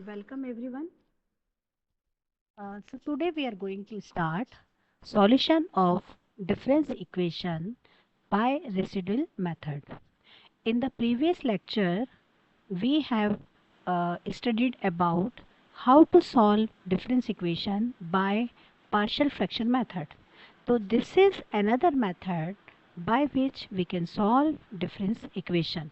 Welcome everyone. So today we are going to start solution of difference equation by residual method. In the previous lecture, we have studied about how to solve difference equation by partial fraction method. So this is another method by which we can solve difference equation.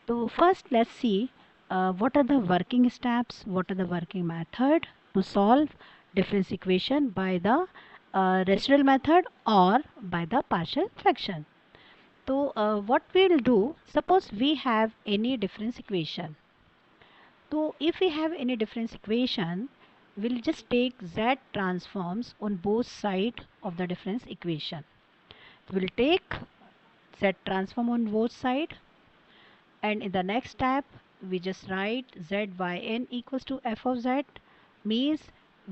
So first let's see what are the working steps, what are the working method to solve difference equation by the residual method or by the partial fraction. So what we will do, suppose we have any difference equation. So if we have any difference equation, we'll just take Z transforms on both sides of the difference equation. We'll take Z transform on both sides, and in the next step we just write zyn equals to f of z, means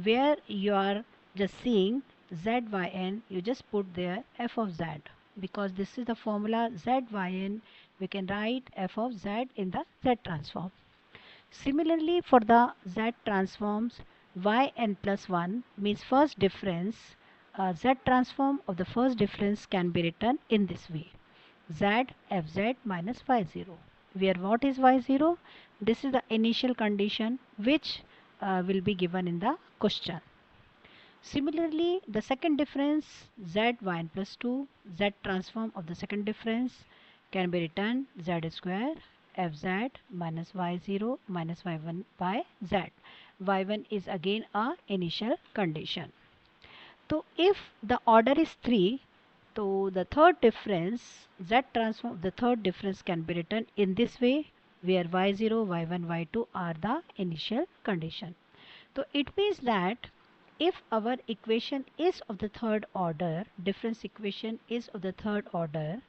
where you are just seeing zyn, you just put there f of z, because this is the formula zyn. We can write f of z in the z transform. Similarly, for the z transforms, yn plus 1 means first difference, z transform of the first difference can be written in this way: z fz minus y0, where what is y0? This is the initial condition which will be given in the question. Similarly, the second difference zyn plus 2, z transform of the second difference can be written z square fz minus y0 minus y1 by z. y1 is again a initial condition. So if the order is 3, so the third difference, Z transform, the third difference can be written in this way, where y0, y1, y2 are the initial condition. So it means that if our equation is of the third order, difference equation is of the third order,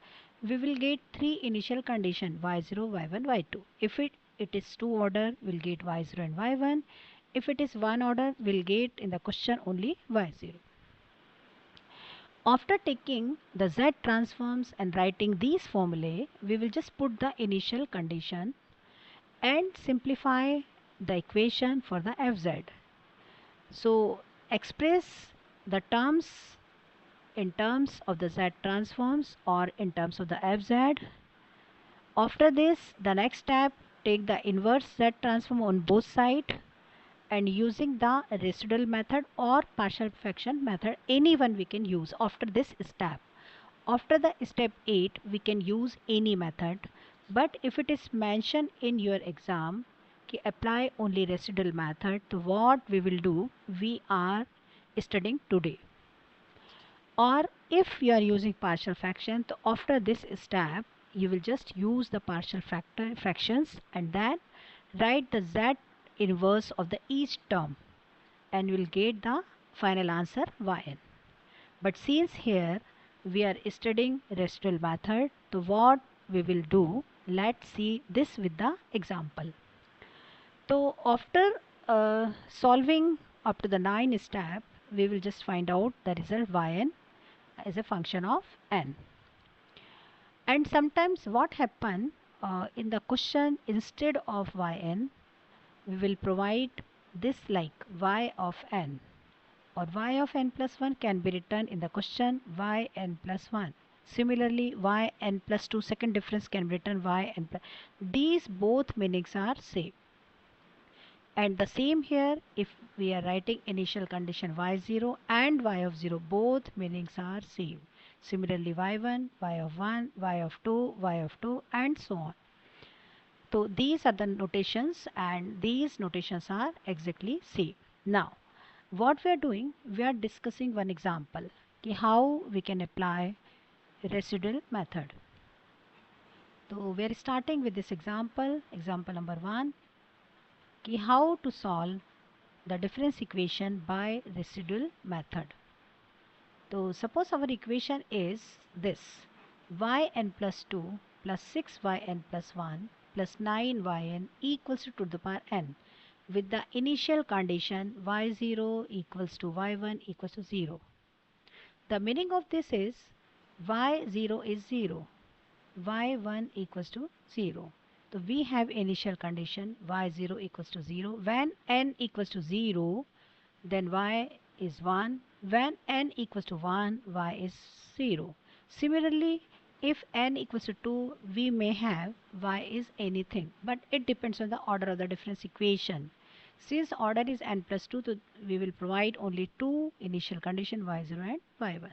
we will get three initial condition: y0, y1, y2. If it is two order, we'll get y0 and y1. If it is one order, we'll get in the question only y0. After taking the Z transforms and writing these formulae, we will just put the initial condition and simplify the equation for the Fz. So express the terms in terms of the Z transforms or in terms of the Fz. After this, the next step, take the inverse Z transform on both sides, and using the residual method or partial fraction method, any one we can use after this step. After the step 8, we can use any method, but if it is mentioned in your exam कि apply only residual method, to what we will do, we are studying today. Or if you are using partial fraction, so after this step you will just use the partial fractions and then write the z inverse of the each term, and you will get the final answer yn. But since here we are studying residual method, so what we will do, let's see this with the example. So after solving up to the 9 step, we will just find out the result yn is a function of n. And sometimes what happen, in the question, instead of yn, we will provide this like y of n, or y of n plus 1 can be written in the question yn plus 1. Similarly, yn plus 2 second difference can be written yn plus. These both meanings are same. And the same here, if we are writing initial condition y0 and y of 0, both meanings are same. Similarly, y1, y of 1, y of 2, y of 2, and so on. So these are the notations, and these notations are exactly same. Now, what we are doing, we are discussing one example, how we can apply residual method. So we are starting with this example, example number 1. How to solve the difference equation by residual method. So suppose our equation is this: yn plus 2 plus 6yn plus 1 plus 9yn equals to the power n, with the initial condition y0 equals to y1 equals to 0. The meaning of this is y0 is 0, y1 equals to 0. So we have initial condition y0 equals to 0. When n equals to 0, then y is 1. When n equals to 1, y is 0. Similarly, if n equals to 2, we may have y is anything, but it depends on the order of the difference equation. Since order is n plus 2, so we will provide only two initial condition y0 and y1.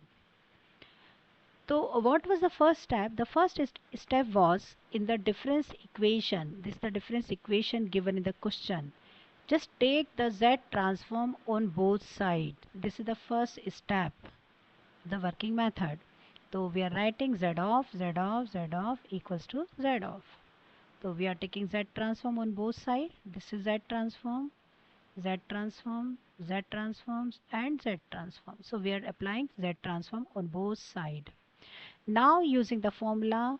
So what was the first step? The first step was in the difference equation. This is the difference equation given in the question. Just take the z transform on both sides. This is the first step, the working method. So we are writing z of equals to z of. So we are taking z transform on both sides. This is z transform, z transform, z transforms and z transform. So we are applying z transform on both sides. Now using the formula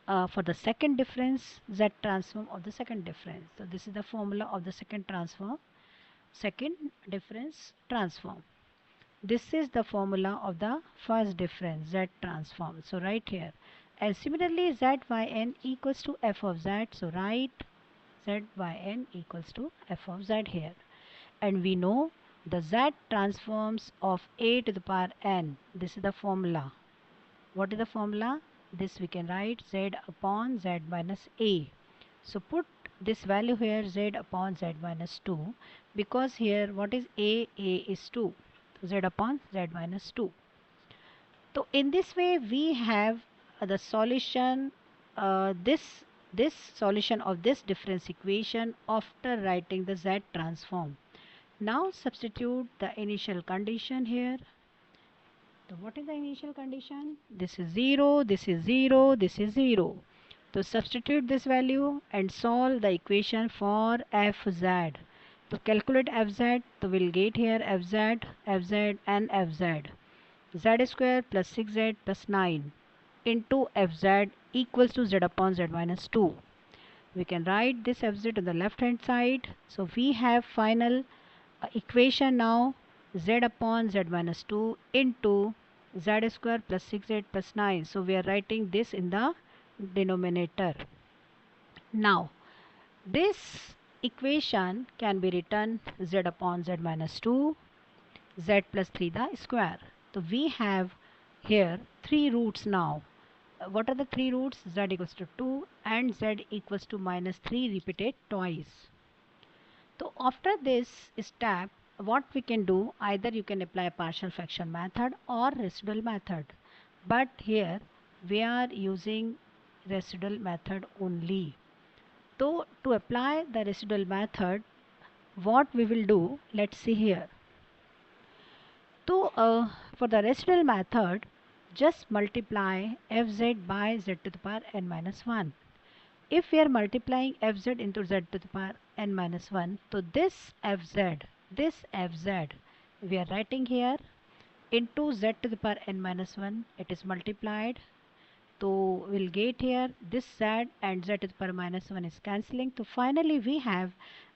for the second difference, z transform of the second difference. So this is the formula of the second difference transform. This is the formula of the first difference, z transform. So right here. And similarly zyn equals to f of z. So write zyn equals to f of z here. And we know the z transforms of a to the power n. This is the formula. What is the formula? This we can write z upon z minus a. So put this value here z upon z minus 2, because here what is a? A is 2. Z upon z minus 2. So in this way we have the solution, this solution of this difference equation after writing the z transform. Now substitute the initial condition here. So what is the initial condition? This is 0, this is 0, this is 0. So substitute this value and solve the equation for fz. To calculate fz, so we'll get here fz, fz and fz. Z square plus 6z plus 9 into fz equals to z upon z minus 2. We can write this fz to the left hand side. So we have final equation now, z upon z minus 2 into z square plus 6z plus 9. So we are writing this in the denominator. Now this equation can be written z upon z minus 2, z plus 3 the square. So we have here three roots now. What are the three roots? Z equals to 2 and z equals to minus 3 repeated twice. So after this step, what we can do, either you can apply partial fraction method or residual method. But here we are using residual method only. So to apply the residual method, what we will do, let's see here. So for the residual method, just multiply fz by z to the power n minus 1. If we are multiplying fz into z to the power n minus 1, so this fz we are writing here into z to the power n minus 1, it is multiplied. So we'll get here this z and z to the power minus 1 is cancelling. So finally we have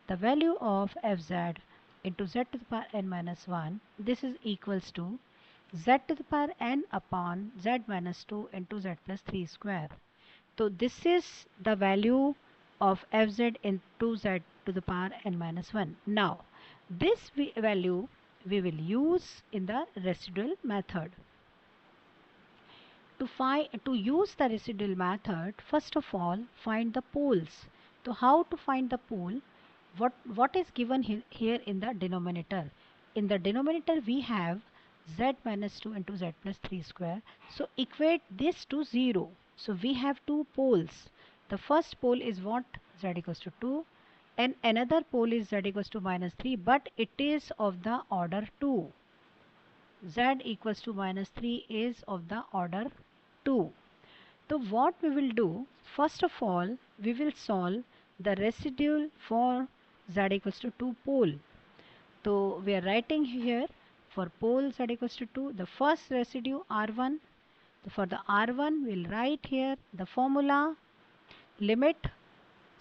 the value of fz into z to the power n minus 1. This is equals to z to the power n upon z minus 2 into z plus 3 square. So this is the value of fz into z to the power n minus 1. Now this value we will use in the residual method. To use the residual method, first of all find the poles. So how to find the pole? What is given here in the denominator? In the denominator we have z minus 2 into z plus 3 square. So equate this to 0. So we have two poles. The first pole is what? Z equals to 2 and another pole is z equals to minus 3, but it is of the order 2. Z equals to minus 3 is of the order 2. So what we will do, first of all we will solve the residual for z equals to 2 pole. So we are writing here for pole z equals to 2, the first residue r1. So for the r1 we will write here the formula limit,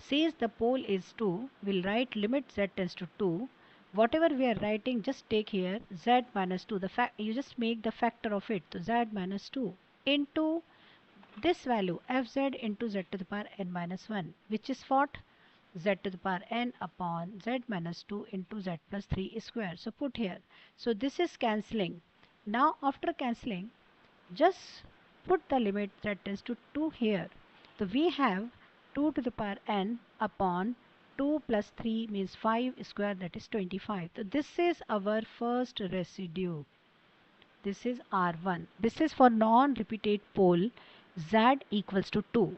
since the pole is 2, we will write limit z tends to 2. Whatever we are writing, just take here z minus 2. You just make the factor of it. So z minus 2 into this value fz into z to the power n minus 1, which is what? Z to the power n upon z minus 2 into z plus 3 square. So put here. So this is cancelling. Now after cancelling, just put the limit z tends to 2 here. So we have 2 to the power n upon 2 plus 3 means 5 square, that is 25. So this is our first residue. This is R1. This is for non-repeated pole z equals to 2.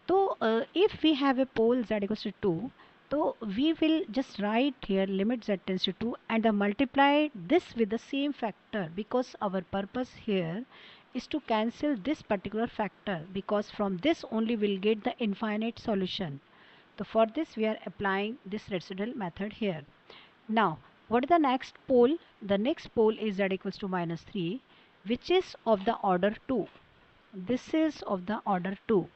So if we have a pole z equals to 2, so we will just write here limit z tends to 2 and multiply this with the same factor, because our purpose here is to cancel this particular factor, because from this only we'll get the infinite solution. So for this we are applying this residual method here. Now what is the next pole? The next pole is z equals to minus 3, which is of the order 2. This is of the order 2.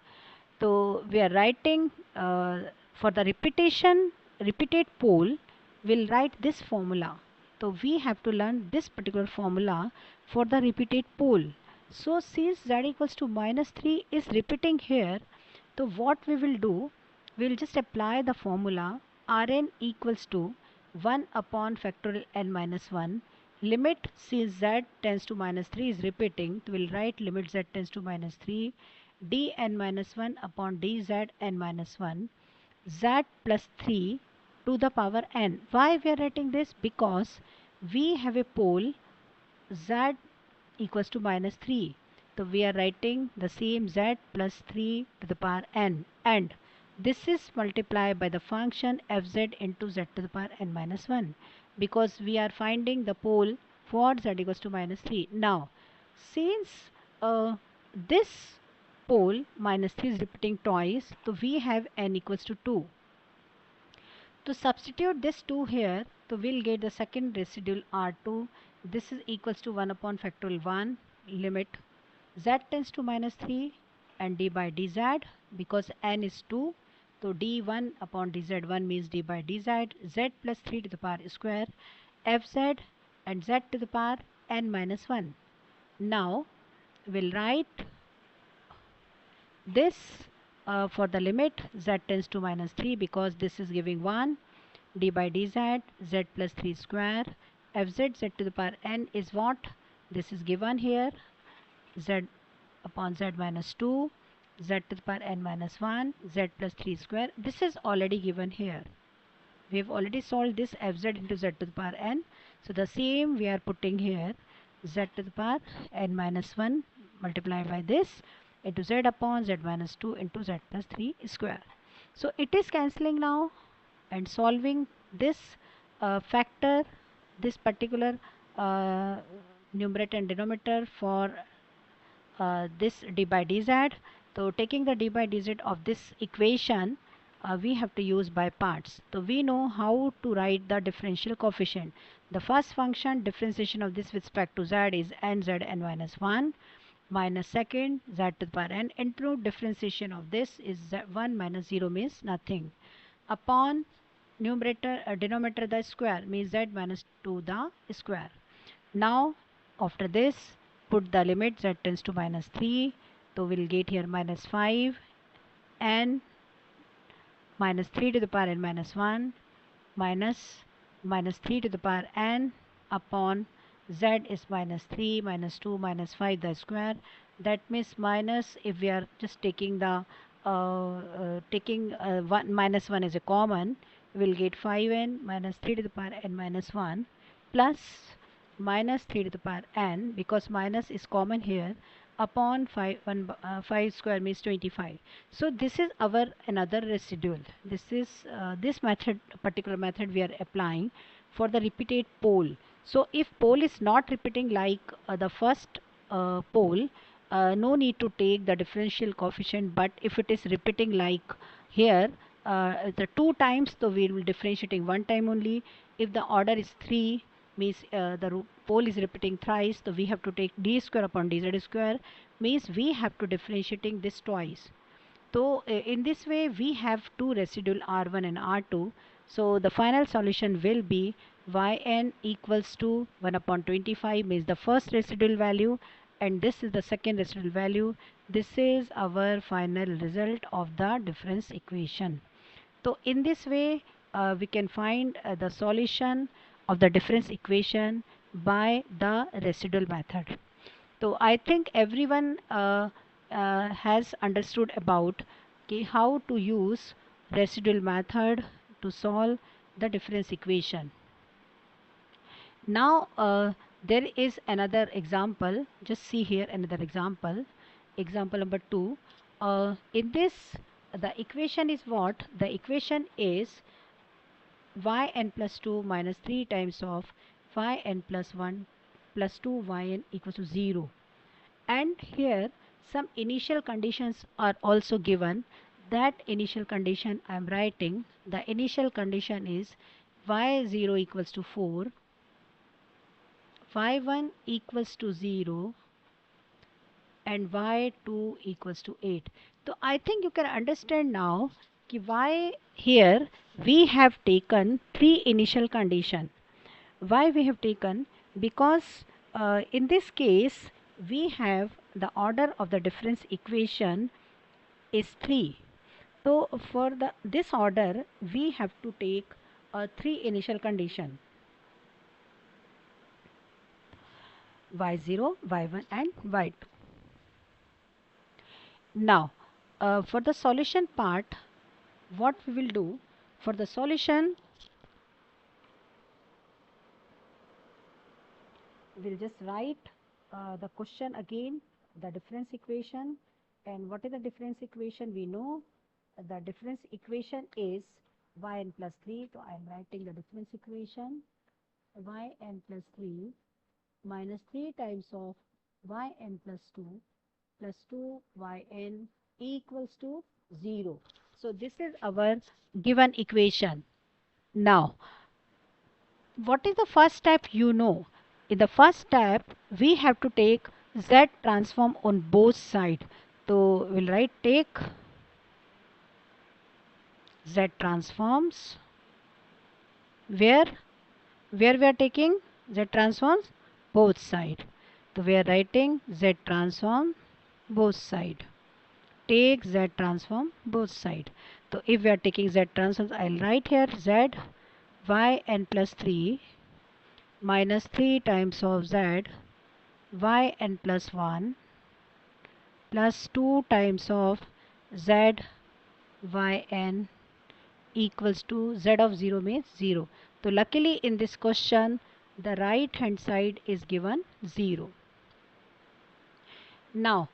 So we are writing for the repeated pole, we'll write this formula. So we have to learn this particular formula for the repeated pole. So since z equals to minus 3 is repeating here, so what we will do, we will just apply the formula Rn equals to 1 upon factorial n minus 1. Limit since z tends to minus 3 is repeating, so we will write limit z tends to minus 3 dn minus 1 upon dz n minus 1 z plus 3 to the power n. Why we are writing this? Because we have a pole z equals to minus 3. So we are writing the same z plus 3 to the power n, and this is multiplied by the function fz into z to the power n minus 1, because we are finding the pole for z equals to minus 3. Now since this pole minus 3 is repeating twice, so we have n equals to 2. To substitute this 2 here, so we'll get the second residual R2. This is equals to 1 upon factorial 1 limit z tends to minus 3 and d by dz, because n is 2. So d1 upon dz1 means d by dz, z plus 3 to the power square, fz and z to the power n minus 1. Now we'll write this for the limit z tends to minus 3, because this is giving 1 d by dz, z plus 3 square, fz z to the power n is what? This is given here, z upon z minus 2, z to the power n minus 1, z plus 3 square. This is already given here. We have already solved this fz into z to the power n. So the same we are putting here, z to the power n minus 1 multiplied by this into z upon z minus 2 into z plus 3 square. So it is cancelling now, and solving this factor, this particular numerator and denominator for this d by dz. So taking the d by dz of this equation, we have to use by parts. So we know how to write the differential coefficient. The first function differentiation of this with respect to z is nz n minus 1 minus second z to the power n into differentiation of this is 1 minus 0 means nothing, upon numerator denominator the square means z minus 2 the square. Now after this put the limit z tends to minus 3, so we'll get here minus 5 n minus 3 to the power n minus 1 minus 3 to the power n upon z is minus 3 minus 2 minus 5 the square. That means minus, if we are just taking the 1 minus 1 is a common, we'll get 5n minus 3 to the power n minus 1 plus minus 3 to the power n, because minus is common here, upon 5 square means 25. So this is our another residual. This is this method, particular method we are applying for the repeated pole. So if pole is not repeating like the first pole, no need to take the differential coefficient, but if it is repeating like here the 2 times, so we will differentiating 1 time only. If the order is 3 means the pole is repeating thrice, so we have to take d square upon dz square, means we have to differentiating this twice. So in this way we have two residual R1 and R2. So the final solution will be yn equals to 1 upon 25 means the first residual value, and this is the second residual value, This is our final result of the difference equation. So in this way, we can find the solution of the difference equation by the residual method. So I think everyone has understood about, okay, how to use residual method to solve the difference equation. Now there is another example. Just see here another example. Example number 2. In this, the equation is what? The equation is yn plus 2 minus 3 times of yn plus 1 plus 2 yn equals to 0. And here some initial conditions are also given. That initial condition I am writing. The initial condition is y0 equals to 4, y1 equals to 0, and y2 equals to 8. So I think you can understand now why here we have taken three initial condition. Why we have taken? Because in this case we have the order of the difference equation is 3. So for this order we have to take three initial condition: y0, y1 and y2. Now for the solution part, what we will do, for the solution we'll just write the question again, the difference equation. And what is the difference equation? We know the difference equation is yn plus 3. So I am writing the difference equation: yn plus 3 minus 3 times of yn plus 2 plus 2 yn equals to 0. So this is our given equation. Now what is the first step? You know, in the first step we have to take z transform on both sides. So we'll write take z transforms. Where we are taking z transforms? Both side. So we are writing z transform both side. Take z transform both side. So if we are taking z transforms, I'll write here z yn plus 3 minus 3 times of z yn plus 1 plus 2 times of z yn equals to z of 0 means 0. So luckily in this question the right hand side is given 0. Now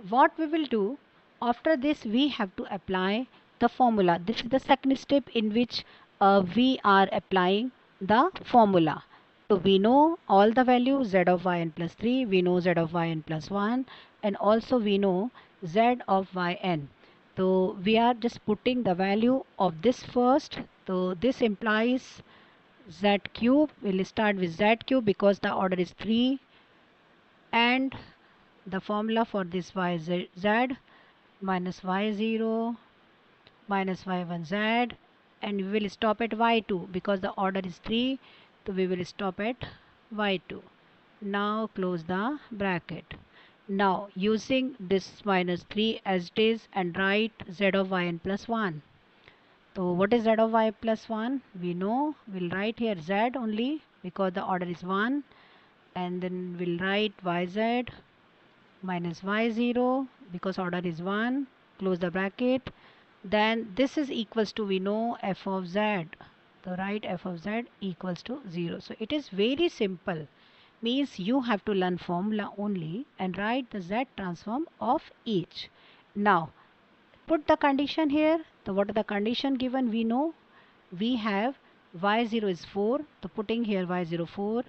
what we will do, after this we have to apply the formula. This is the second step in which we are applying the formula. So we know all the values: z of yn plus 3, we know z of yn plus 1, and also we know z of yn. So we are just putting the value of this first. So this implies z cube. We'll start with z cube because the order is 3, and the formula for this y is z minus y0 minus y1 z, and we will stop at y2 because the order is 3. So we will stop at y2. Now close the bracket. Now using this minus 3 as it is and write z of yn plus 1. So what is z of y plus 1? We know. We'll write here z only because the order is 1, and then we'll write yz minus y0 because order is 1, close the bracket. Then this is equals to, we know, f of z. So write f of z equals to 0. So it is very simple. Means you have to learn formula only and write the z transform of each. Now put the condition here. So what are the condition given? We know we have y0 is 4, so putting here y0 4,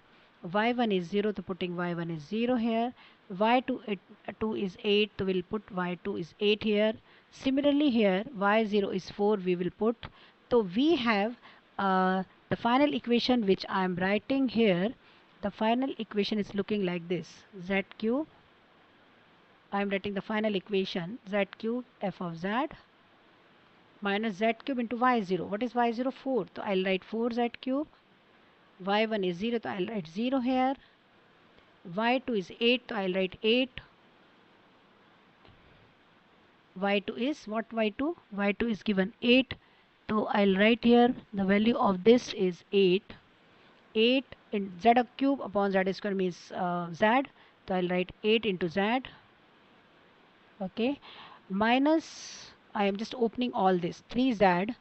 y1 is 0, so putting y1 is 0 here, y2 2 is 8, so we'll put y2 is 8 here. Similarly here y0 is 4, we will put. So we have the final equation which I am writing here. The final equation is looking like this: z cube, I am writing the final equation, z cube f of z minus z cube into y0. What is y0? 4. So I'll write 4z cube. y1 is 0, so I'll write 0 here. y2 is 8, so I'll write 8. y2 is what? y2 is given 8. So I'll write here the value of this is 8. 8 in z cube upon z square means z. So I'll write 8 into z. Okay, minus, I am just opening all this, 3z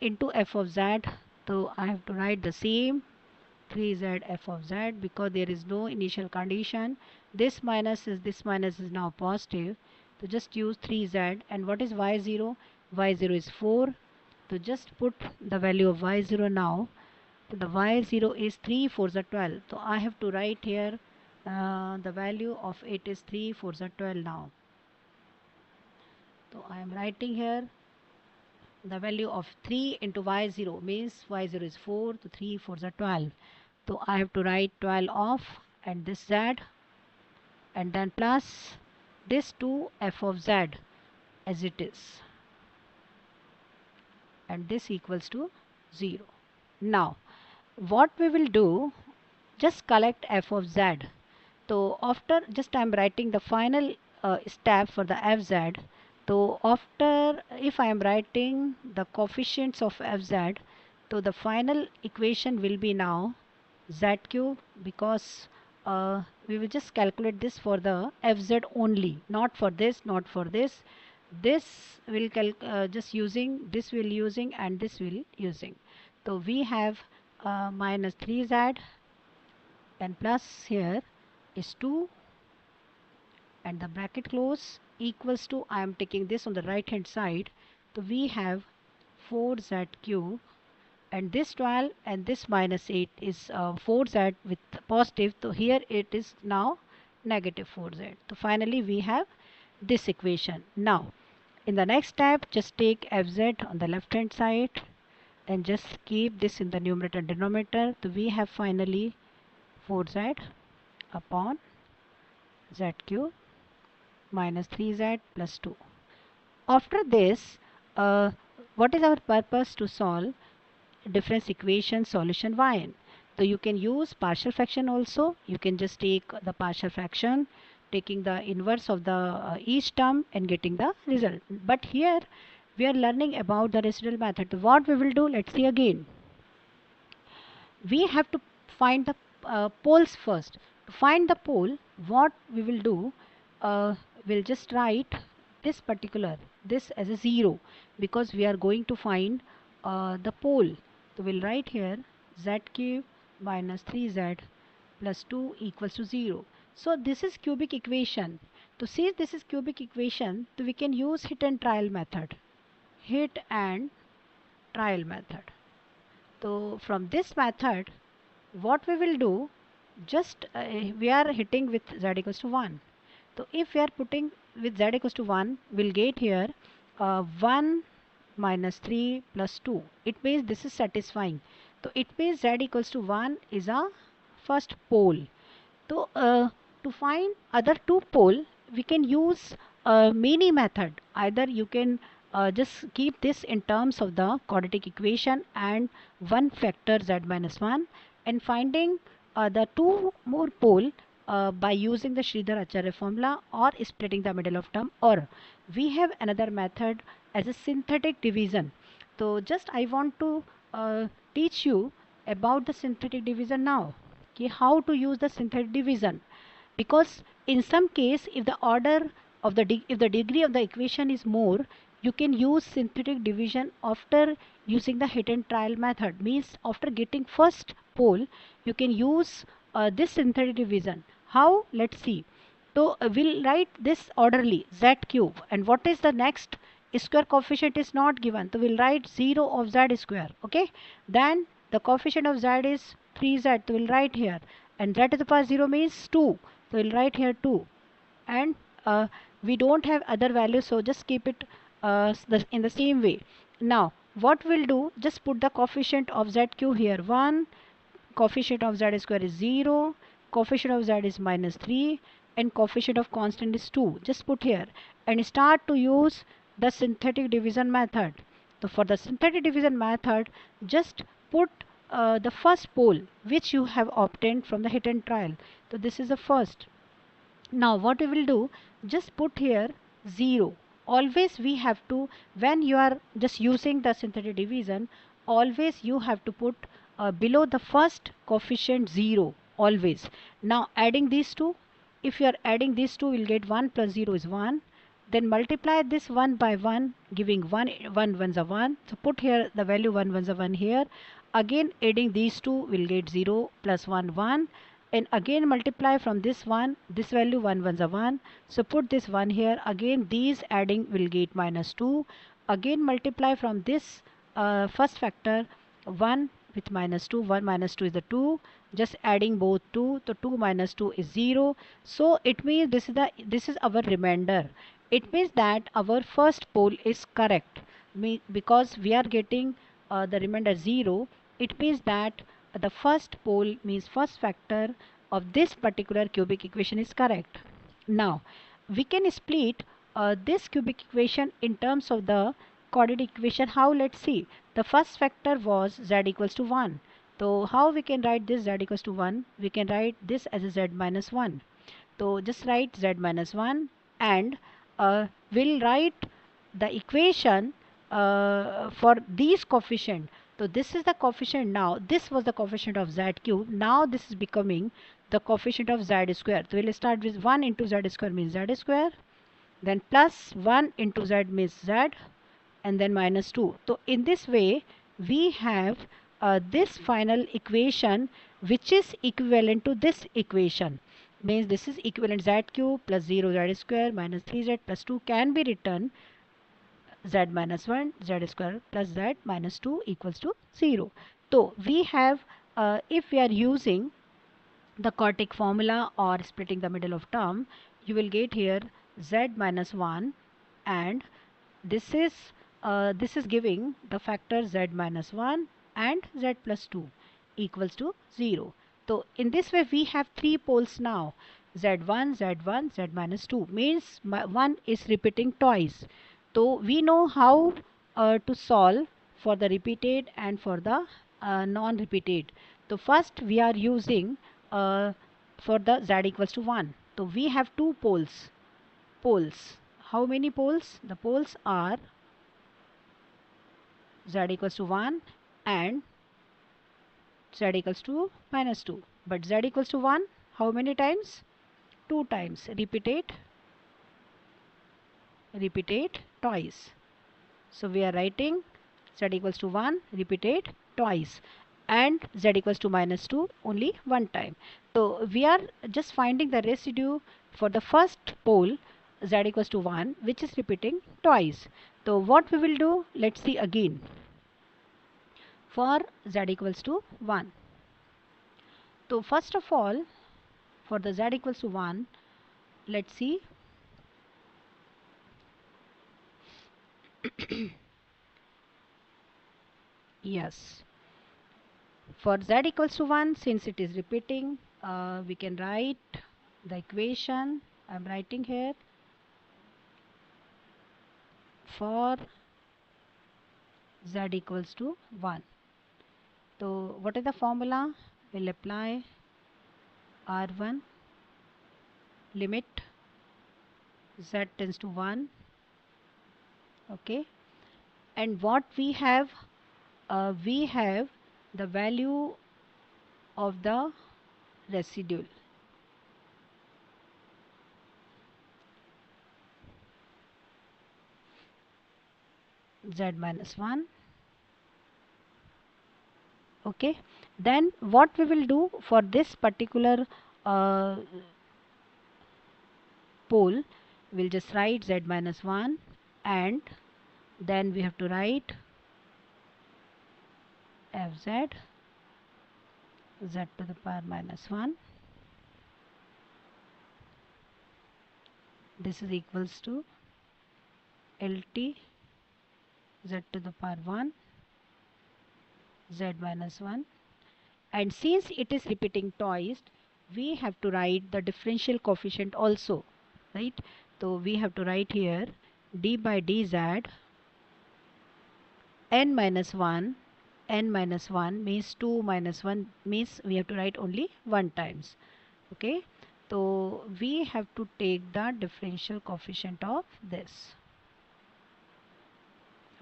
into f of z. So I have to write the same 3z f of z because there is no initial condition. This minus is now positive. So just use 3z. And what is y0? y0 is 4. So just put the value of y0 now. So the y0 is 3 4s are 12. So I have to write here the value of it is 3 4s are 12 now. So I am writing here the value of 3 into y0 means y0 is 4. So 3 4s are 12. So I have to write 12 off and this z and then plus this 2 f of z as it is, and this equals to 0. Now what we will do, just collect f of z. So after, just I am writing the final step for the fz. So after, if I am writing the coefficients of fz, so the final equation will be now z cube, because we will just calculate this for the fz only, not for this, not for this. This will just using, this will using, and this will using. So we have minus 3z and plus here is 2 and the bracket close equals to, I am taking this on the right hand side. So we have 4z cube and this 12 and this minus 8 is 4z with positive. So here it is now negative 4z. So finally we have this equation. Now in the next step, just take fz on the left hand side and just keep this in the numerator and denominator. So we have finally 4z upon z cube minus 3z plus 2. After this, what is our purpose? To solve difference equation solution yn. So you can use partial fraction also. You can just take the partial fraction, taking the inverse of the each term and getting the result. But here we are learning about the residual method. So what we will do, let's see again. We have to find the poles first. To find the pole, what we will do, we'll just write this particular, this as a 0 because we are going to find the pole. So we'll write here z cube minus 3z plus 2 equals to 0. So this is cubic equation. To see this is cubic equation, so we can use hit and trial method. Hit and trial method. So from this method, what we will do, just we are hitting with z equals to 1. So if we are putting with z equals to 1, we'll get here 1 minus 3 plus 2. It means this is satisfying. So it means z equals to 1 is a first pole. So to find other two pole, we can use a mini method. Either you can just keep this in terms of the quadratic equation and one factor z minus 1 and finding the two more pole by using the Sridhar-Acharya formula or splitting the middle of term, or we have another method as a synthetic division. So just I want to teach you about the synthetic division now. Okay, how to use the synthetic division, because in some case if the order of the if the degree of the equation is more, you can use synthetic division after using the hit and trial method. Means after getting first pole, you can use this synthetic division. How? Let's see. So we'll write this orderly z cube, and what is the next square coefficient is not given, so we'll write 0 of z square. Okay, then the coefficient of z is 3z, so we'll write here, and z to the power 0 means 2, so we'll write here 2, and we don't have other values, so just keep it in the same way. Now what we'll do, just put the coefficient of z cube here 1, coefficient of z square is 0, coefficient of z is minus 3, and coefficient of constant is 2. Just put here and start to use the synthetic division method. So for the synthetic division method, just put the first pole which you have obtained from the hit and trial. So this is the first. Now what we will do, just put here 0. always we have to, when you are just using the synthetic division, always you have to put below the first coefficient 0 always. Now adding these two, if you are adding these two, you'll get 1 plus 0 is 1. Then multiply this 1 by 1, giving 1, 1 ones are 1. So put here the value 1 ones are 1 here. Again adding these two will get 0 plus 1 1, and again multiply from this one, this value 1 ones are 1. So put this 1 here. Again these adding will get minus 2. Again multiply from this first factor 1 with minus 2. 1 minus 2 is the 2. Just adding both 2. So 2 minus 2 is 0. So it means this is our remainder. It means that our first pole is correct. Because we are getting the remainder 0, it means that the first pole means first factor of this particular cubic equation is correct. Now we can split this cubic equation in terms of the coordinate equation. How? Let's see. The first factor was z equals to 1. So how we can write this z equals to 1? We can write this as a z minus 1. So just write z minus 1, and we'll write the equation for these coefficient. So this is the coefficient now. This was the coefficient of z cube. Now this is becoming the coefficient of z square. So we'll start with 1 into z square means z square. Then plus 1 into z means z, and then minus 2. So in this way we have this final equation which is equivalent to this equation. Means this is equivalent z cube plus 0 z square minus 3z plus 2 can be written z minus 1 z square plus z minus 2 equals to 0. So we have, if we are using the quartic formula or splitting the middle of term, you will get here z minus 1, and this is giving the factor z minus 1 and z plus 2 equals to 0. So in this way we have three poles now, z1 z1 z minus 2, means 1 is repeating twice. So we know how to solve for the repeated and for the non-repeated. So first we are using for the z equals to 1. So we have two poles. How many poles? The poles are z equals to 1 and z equals to minus 2. But z equals to 1, how many times? 2 times. Repeated twice. So we are writing z equals to 1 repeated twice, and z equals to minus 2 only one time. So we are just finding the residue for the first pole z equals to 1 which is repeating twice. So what we will do, let's see again. For z equals to 1, so first of all for the z equals to 1, let's see. Yes, for z equals to 1, since it is repeating, we can write the equation. I am writing here for z equals to 1. So what is the formula? We'll apply R1 limit z tends to 1. Okay, and what we have the value of the residual. Z minus 1. Okay, then what we will do for this particular pole, we'll just write z minus 1, and then we have to write fz z to the power minus 1. This is equals to LT z to the power 1 z minus 1, and since it is repeating twice, we have to write the differential coefficient also, right? So we have to write here d by dz n minus 1 means 2 minus 1 means we have to write only 1 times. Okay, so we have to take the differential coefficient of this.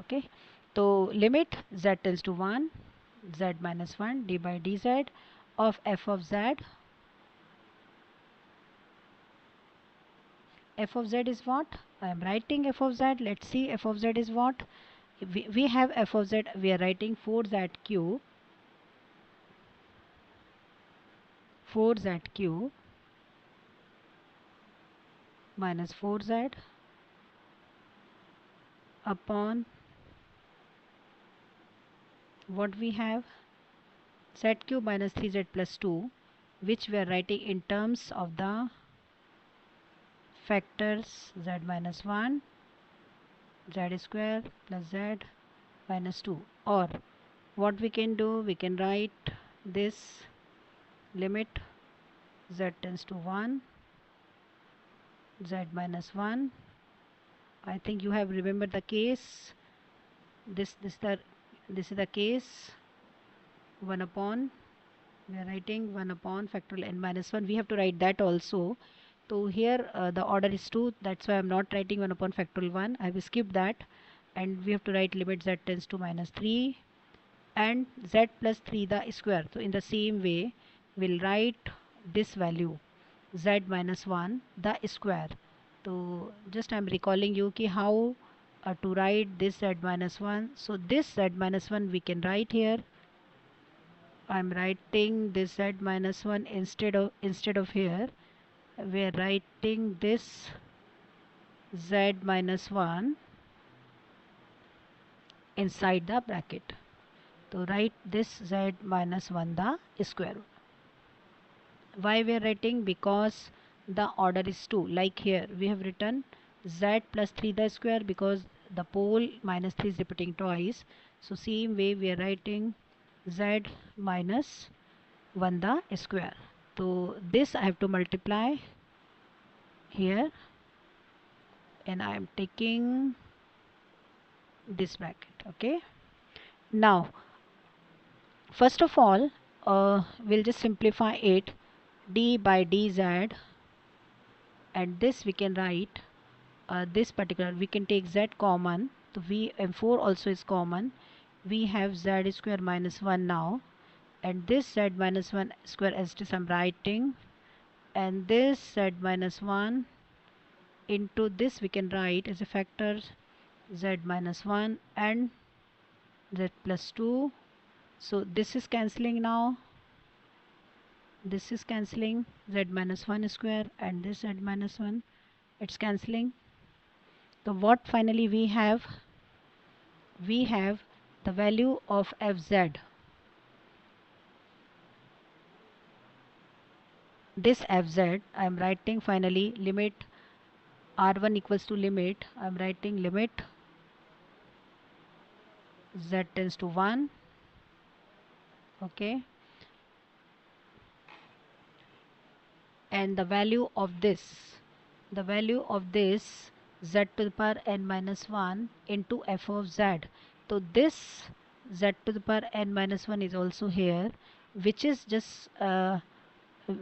Okay, so limit z tends to 1, z minus 1 d by dz of f of z. F of z is what? I am writing f of z. Let's see f of z is what? We have f of z, we are writing 4z cube, 4z cube minus 4z upon what we have, z cube minus 3z plus 2, which we are writing in terms of the factors z minus 1, z square plus z minus 2. Or what we can do, we can write this limit z tends to 1, z minus 1. I think you have remembered the case. This is the case 1 upon, we are writing 1 upon factorial n minus 1. We have to write that also. So here the order is 2, that's why I am not writing 1 upon factorial 1. I will skip that, and we have to write limit z tends to minus 3 and z plus 3 the square. So in the same way we'll write this value z minus 1 the square. So just I am recalling you ki how to write this z minus 1. So this z minus 1 we can write here. I am writing this z minus 1 instead of here. We are writing this z minus 1 inside the bracket. So write this z minus 1 the square. Why we are writing? Because the order is 2. Like here we have written z plus 3 the square because the pole minus 3 is repeating twice. So same way we are writing z minus 1 the square. So this I have to multiply here, and I am taking this bracket. Okay, now first of all we'll just simplify it, d by dz, and this we can write this particular, we can take z common, so v and 4 also is common. We have z square minus 1 now, and this z minus 1 square as it is I'm writing, and this z minus 1 into this we can write as a factor z minus 1 and z plus 2. So this is cancelling now, this is cancelling, z minus 1 square and this z minus 1, it's cancelling. So what finally we have the value of fz. This fz I am writing finally limit r1 equals to limit, I am writing limit z tends to 1. Okay, and the value of this z to the power n minus 1 into f of z. So this z to the power n minus 1 is also here, which is just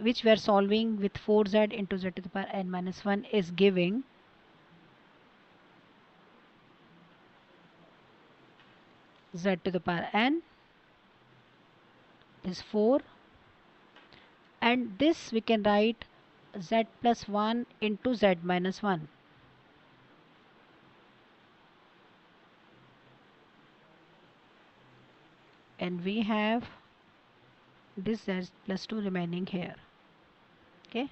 which we are solving with 4z into z to the power n minus 1 is giving z to the power n is 4, and this we can write z plus 1 into z minus 1. And we have this z plus 2 remaining here. Okay,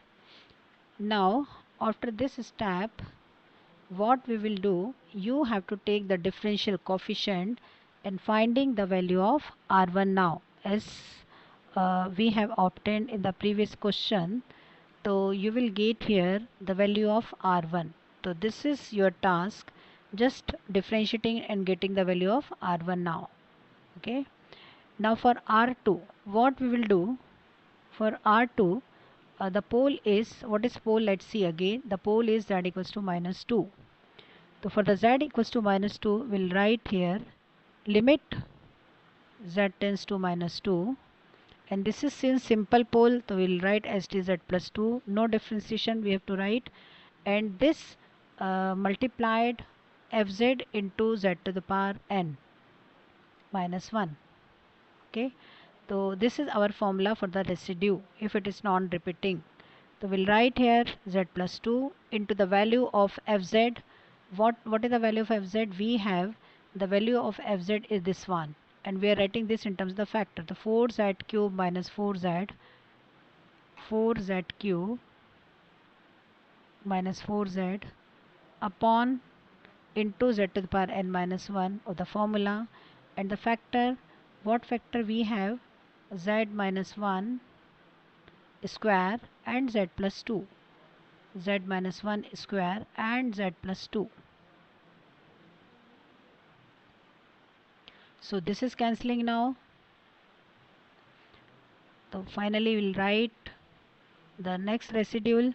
now after this step what we will do, you have to take the differential coefficient and finding the value of r1 now, as we have obtained in the previous question. So you will get here the value of r1. So this is your task, just differentiating and getting the value of r1 now. Okay, now for r2 what we will do, for r2 the pole is, what is pole, let's see again, the pole is z equals to minus 2. So for the z equals to minus 2 we'll write here limit z tends to minus 2, and this is since simple pole, so we'll write as t z plus 2, no differentiation we have to write, and this multiplied fz into z to the power n minus 1. Okay, so this is our formula for the residue if it is non-repeating. So we'll write here z plus 2 into the value of fz. What is the value of fz? We have the value of fz is this one, and we are writing this in terms of the factor. The 4z cube minus 4z cube minus 4z upon into z to the power n minus 1 of the formula, and the factor, what factor we have? Z minus 1 square and z plus 2. Z minus 1 square and z plus 2. So this is cancelling now. So finally we'll write the next residual.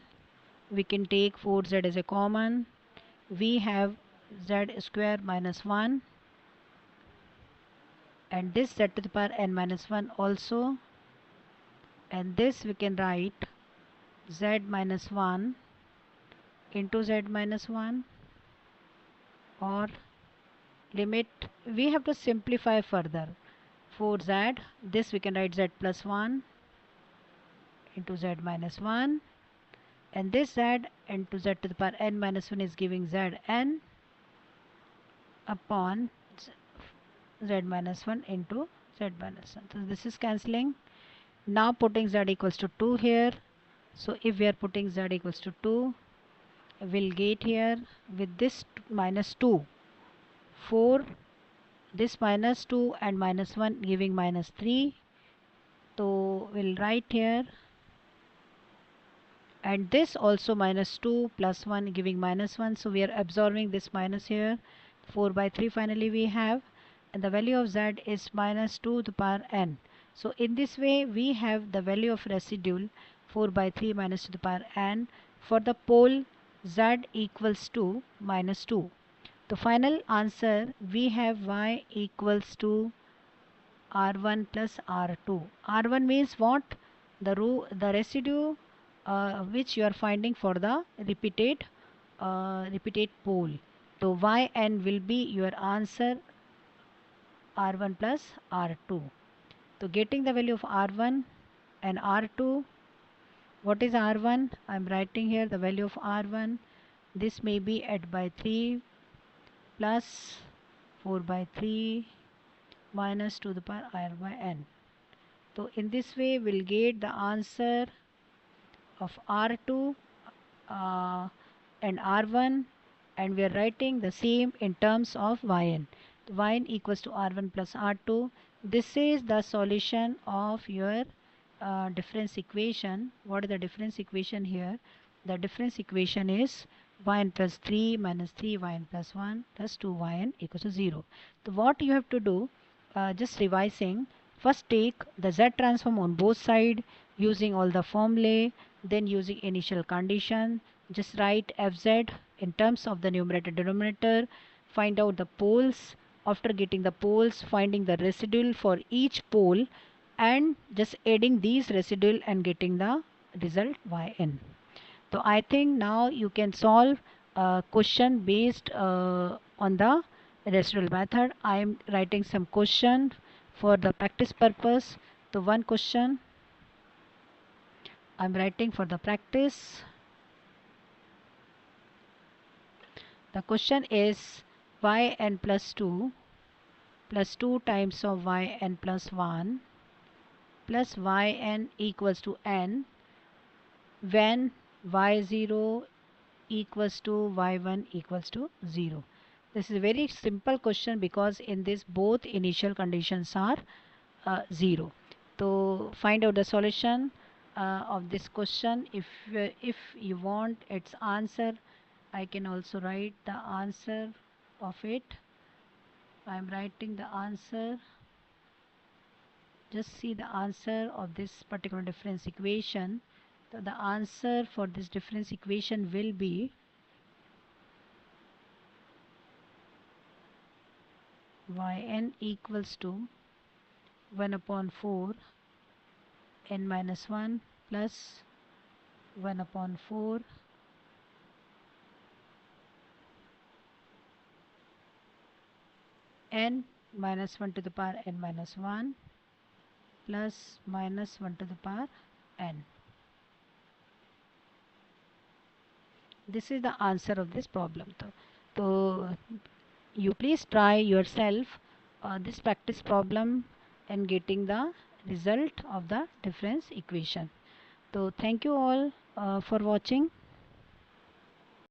We can take 4z as a common. We have z square minus 1 and this z to the power n minus 1 also, and this we can write z minus 1 into z minus 1, or limit, we have to simplify further. 4z, this we can write z plus 1 into z minus 1, and this z into z to the power n minus 1 is giving zn upon z minus 1 into z minus 1. So this is cancelling. Now putting z equals to 2 here. So if we are putting z equals to 2, we'll get here with this minus 2, 4, this minus 2 and minus 1 giving minus 3. So we'll write here, and this also minus 2 plus 1 giving minus 1. So we are absorbing this minus here. 4 by 3 finally we have, and the value of z is minus 2 to the power n. So in this way we have the value of residual 4 by 3 minus 2 to the power n for the pole z equals to minus 2. The final answer we have y equals to R1 plus R2. R1 means what? The residue which you are finding for the repeated pole. So Yn will be your answer R1 plus R2. So getting the value of R1 and R2, what is R1? I am writing here the value of R1. This may be at by 3 plus 4 by 3 minus 2 to the power r by n. So in this way we'll get the answer of R2 and R1, and we are writing the same in terms of Yn. Yn equals to R1 plus R2. This is the solution of your difference equation. What is the difference equation here? The difference equation is yn plus 3 minus 3 yn plus 1 plus 2 yn equals to 0. So what you have to do, just revising, first take the z transform on both sides using all the formulae, then using initial condition, just write fz in terms of the numerator denominator, find out the poles. After getting the poles, finding the residual for each pole and just adding these residual and getting the result yn. So I think now you can solve a question based on the residual method. I am writing some question for the practice purpose. So one question I am writing for the practice. The question is yn plus 2 times of yn plus 1 plus yn equals to n when y0 equals to y1 equals to 0. This is a very simple question because in this both initial conditions are 0. So find out the solution of this question. If you want its answer, I can also write the answer of it. I am writing the answer. Just see the answer of this particular difference equation. So the answer for this difference equation will be yn equals to 1 upon 4 n minus 1 plus 1 upon 4 n minus 1 to the power n minus 1 plus minus 1 to the power n. This is the answer of this problem. So you please try yourself this practice problem and getting the result of the difference equation. So thank you all for watching.